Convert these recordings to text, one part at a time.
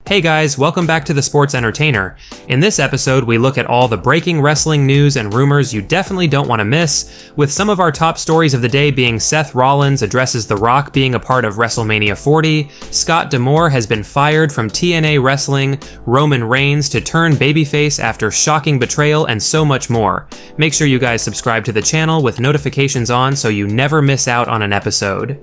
Hey guys, welcome back to The Sports Entertainer. In this episode, we look at all the breaking wrestling news and rumors you definitely don't want to miss, with some of our top stories of the day being Seth Rollins addresses The Rock being a part of WrestleMania 40, Scott D'Amore has been fired from TNA Wrestling, Roman Reigns to turn babyface after shocking betrayal, and so much more. Make sure you guys subscribe to the channel with notifications on so you never miss out on an episode.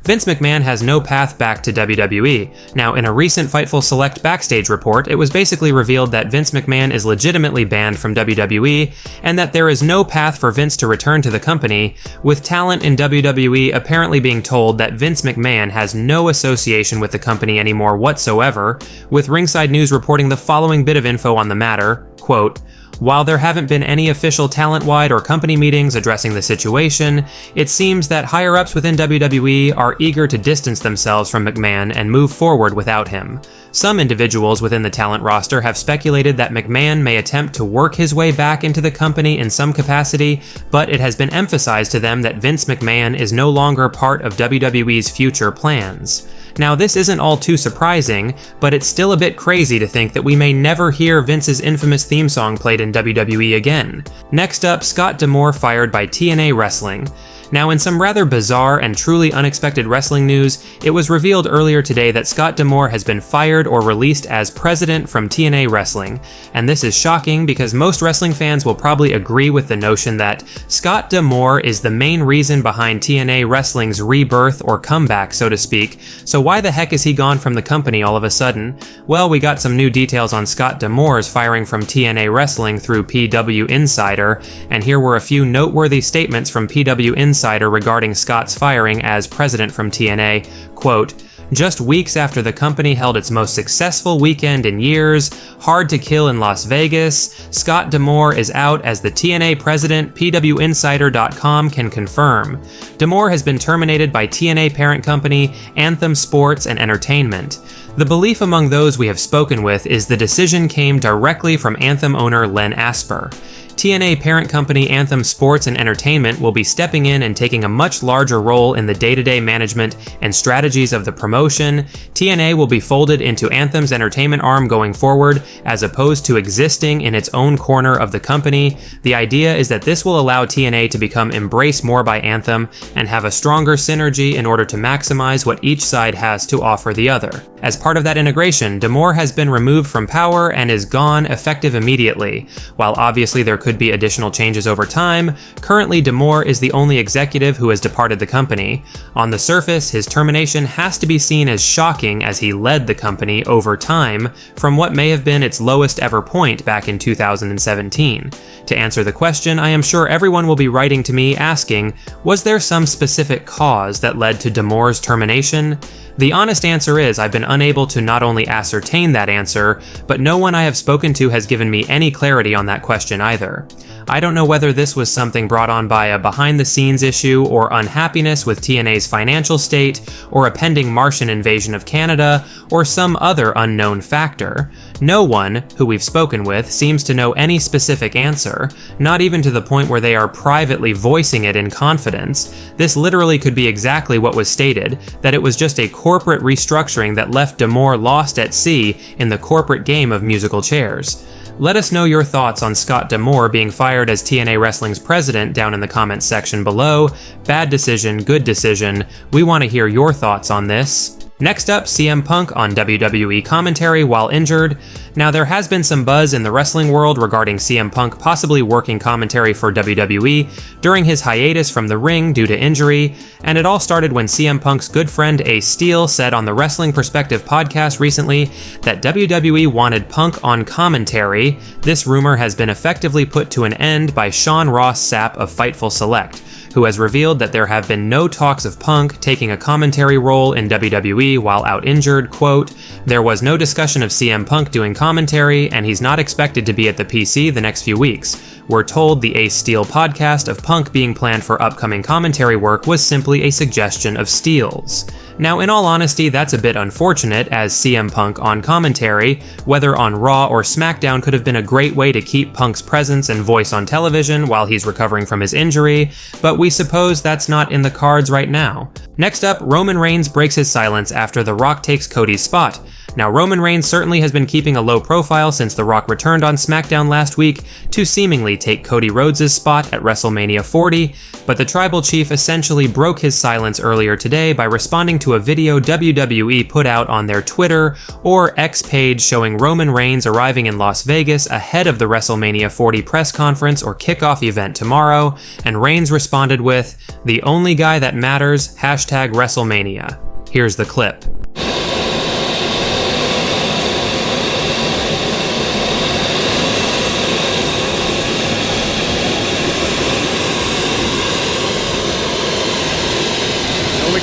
Vince McMahon has no path back to WWE. Now, in a recent Fightful Select Backstage report, it was basically revealed that Vince McMahon is legitimately banned from WWE, and that there is no path for Vince to return to the company, with talent in WWE apparently being told that Vince McMahon has no association with the company anymore whatsoever, with Ringside News reporting the following bit of info on the matter, quote, "While there haven't been any official talent-wide or company meetings addressing the situation, it seems that higher-ups within WWE are eager to distance themselves from McMahon and move forward without him. Some individuals within the talent roster have speculated that McMahon may attempt to work his way back into the company in some capacity, but it has been emphasized to them that Vince McMahon is no longer part of WWE's future plans." Now, this isn't all too surprising, but it's still a bit crazy to think that we may never hear Vince's infamous theme song played in WWE again. Next up, Scott D'Amore fired by TNA Wrestling. Now, in some rather bizarre and truly unexpected wrestling news, it was revealed earlier today that Scott D'Amore has been fired or released as president from TNA Wrestling. And this is shocking because most wrestling fans will probably agree with the notion that Scott D'Amore is the main reason behind TNA Wrestling's rebirth or comeback, so to speak. So why the heck is he gone from the company all of a sudden? Well, we got some new details on Scott D'Amore's firing from TNA Wrestling through PW Insider, and here were a few noteworthy statements from PW Insider regarding Scott's firing as president from TNA. Quote, "Just weeks after the company held its most successful weekend in years, Hard to Kill in Las Vegas, Scott D'Amore is out as the TNA president, PWInsider.com can confirm. D'Amore has been terminated by TNA parent company, Anthem Sports and Entertainment. The belief among those we have spoken with is the decision came directly from Anthem owner Len Asper. TNA parent company Anthem Sports and Entertainment will be stepping in and taking a much larger role in the day-to-day management and strategies of the promotion. TNA will be folded into Anthem's entertainment arm going forward, as opposed to existing in its own corner of the company. The idea is that this will allow TNA to become embraced more by Anthem and have a stronger synergy in order to maximize what each side has to offer the other. As part of that integration, D'Amore has been removed from power and is gone effective immediately. While obviously there could be additional changes over time, currently D'Amore is the only executive who has departed the company. On the surface, his termination has to be seen as shocking as he led the company over time from what may have been its lowest ever point back in 2017. To answer the question, I am sure everyone will be writing to me asking, was there some specific cause that led to D'Amore's termination? The honest answer is I've been unable to not only ascertain that answer, but no one I have spoken to has given me any clarity on that question either. I don't know whether this was something brought on by a behind-the-scenes issue or unhappiness with TNA's financial state, or a pending Martian invasion of Canada, or some other unknown factor. No one, who we've spoken with, seems to know any specific answer, not even to the point where they are privately voicing it in confidence. This literally could be exactly what was stated, that it was just a corporate restructuring that left D'Amore lost at sea in the corporate game of musical chairs. Let us know your thoughts on Scott D'Amore being fired as TNA Wrestling's president down in the comments section below. Bad decision, good decision. We want to hear your thoughts on this. Next up, CM Punk on WWE commentary while injured. Now, there has been some buzz in the wrestling world regarding CM Punk possibly working commentary for WWE during his hiatus from the ring due to injury, and it all started when CM Punk's good friend Ace Steel said on the Wrestling Perspective podcast recently that WWE wanted Punk on commentary. This rumor has been effectively put to an end by Sean Ross Sapp of Fightful Select, who has revealed that there have been no talks of Punk taking a commentary role in WWE while out injured. Quote, "There was no discussion of CM Punk doing commentary, and he's not expected to be at the PC the next few weeks. We're told the Ace Steel podcast of Punk being planned for upcoming commentary work was simply a suggestion of Steele's. Now, in all honesty, that's a bit unfortunate, as CM Punk on commentary, whether on Raw or SmackDown, could have been a great way to keep Punk's presence and voice on television while he's recovering from his injury, but we suppose that's not in the cards right now. Next up, Roman Reigns breaks his silence after The Rock takes Cody's spot. Now, Roman Reigns certainly has been keeping a low profile since The Rock returned on SmackDown last week to seemingly take Cody Rhodes' spot at WrestleMania 40, but the Tribal Chief essentially broke his silence earlier today by responding to a video WWE put out on their Twitter or X page showing Roman Reigns arriving in Las Vegas ahead of the WrestleMania 40 press conference or kickoff event tomorrow, and Reigns responded with, "The only guy that matters, #WrestleMania." Here's the clip.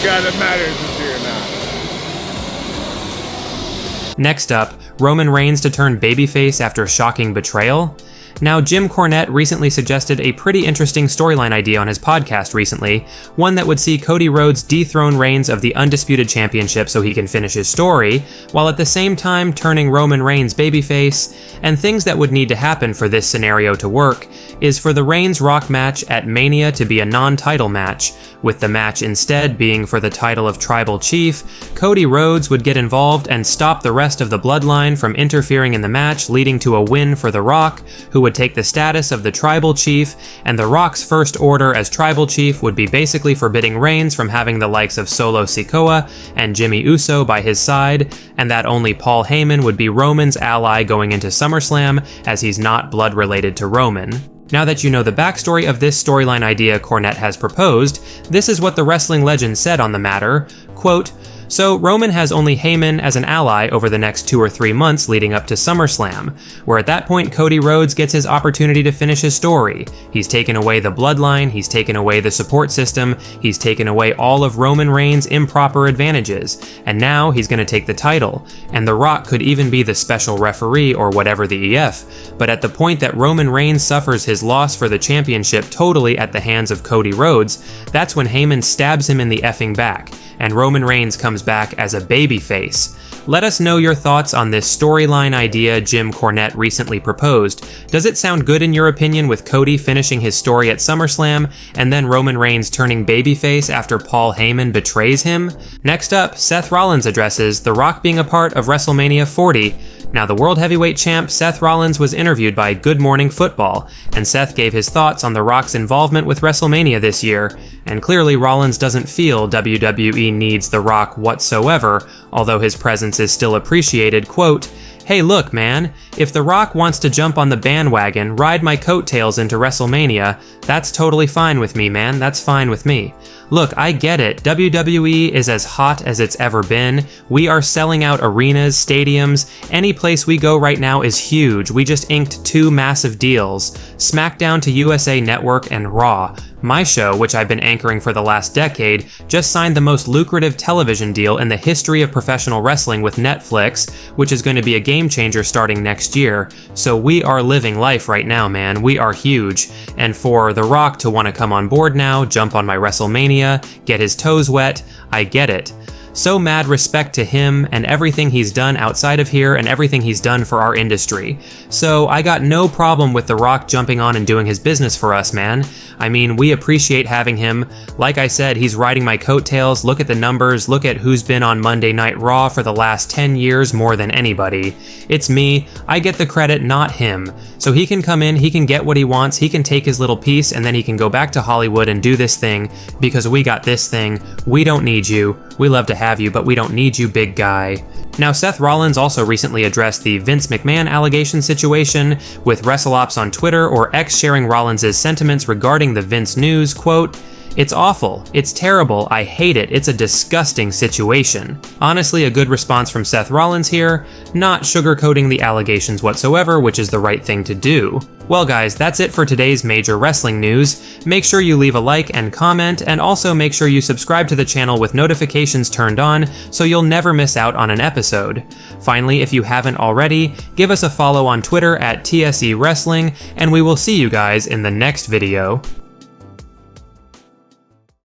Guy that matters is here now. Next up, Roman Reigns to turn babyface after shocking betrayal. Now, Jim Cornette recently suggested a pretty interesting storyline idea on his podcast recently, one that would see Cody Rhodes dethrone Reigns of the Undisputed Championship so he can finish his story, while at the same time turning Roman Reigns babyface, and things that would need to happen for this scenario to work is for the Reigns-Rock match at Mania to be a non-title match, with the match instead being for the title of Tribal Chief. Cody Rhodes would get involved and stop the rest of the bloodline from interfering in the match, leading to a win for The Rock, who would take the status of the Tribal Chief, and The Rock's first order as Tribal Chief would be basically forbidding Reigns from having the likes of Solo Sikoa and Jimmy Uso by his side, and that only Paul Heyman would be Roman's ally going into SummerSlam, as he's not blood related to Roman. Now that you know the backstory of this storyline idea Cornette has proposed, this is what the wrestling legend said on the matter, quote, "So Roman has only Heyman as an ally over the next 2 or 3 months leading up to SummerSlam, where at that point Cody Rhodes gets his opportunity to finish his story. He's taken away the bloodline, he's taken away the support system, he's taken away all of Roman Reigns' improper advantages, and now he's going to take the title. And The Rock could even be the special referee or whatever the EF, but at the point that Roman Reigns suffers his loss for the championship totally at the hands of Cody Rhodes, that's when Heyman stabs him in the effing back, and Roman Reigns comes back as a babyface. Let us know your thoughts on this storyline idea Jim Cornette recently proposed. Does it sound good in your opinion, with Cody finishing his story at SummerSlam, and then Roman Reigns turning babyface after Paul Heyman betrays him? Next up, Seth Rollins addresses The Rock being a part of WrestleMania 40. Now, the World Heavyweight Champ Seth Rollins was interviewed by Good Morning Football, and Seth gave his thoughts on The Rock's involvement with WrestleMania this year, and clearly Rollins doesn't feel WWE needs The Rock whatsoever, although his presence is still appreciated. Quote, "Hey look man, if The Rock wants to jump on the bandwagon, ride my coattails into WrestleMania, that's totally fine with me man, that's fine with me. Look, I get it, WWE is as hot as it's ever been, we are selling out arenas, stadiums, any place we go right now is huge, we just inked 2 massive deals, SmackDown to USA Network and Raw. My show, which I've been anchoring for the last decade, just signed the most lucrative television deal in the history of professional wrestling with Netflix, which is going to be a game changer starting next year. So we are living life right now, man. We are huge. And for The Rock to want to come on board now, jump on my WrestleMania, get his toes wet, I get it. So mad respect to him and everything he's done outside of here and everything he's done for our industry. So I got no problem with The Rock jumping on and doing his business for us, man. I mean, we appreciate having him. Like I said, he's riding my coattails. Look at the numbers. Look at who's been on Monday Night Raw for the last 10 years more than anybody. It's me. I get the credit, not him. So he can come in, he can get what he wants, he can take his little piece, and then he can go back to Hollywood and do this thing because we got this thing. We don't need you. We love to have you, but we don't need you, big guy. Now, Seth Rollins also recently addressed the Vince McMahon allegation situation, with WrestleOps on Twitter or X sharing Rollins' sentiments regarding the Vince news, quote, It's awful, it's terrible, I hate it, it's a disgusting situation. Honestly, a good response from Seth Rollins here, not sugarcoating the allegations whatsoever, which is the right thing to do. Well guys, that's it for today's major wrestling news. Make sure you leave a like and comment, and also make sure you subscribe to the channel with notifications turned on so you'll never miss out on an episode. Finally, if you haven't already, give us a follow on Twitter at TSE Wrestling, and we will see you guys in the next video.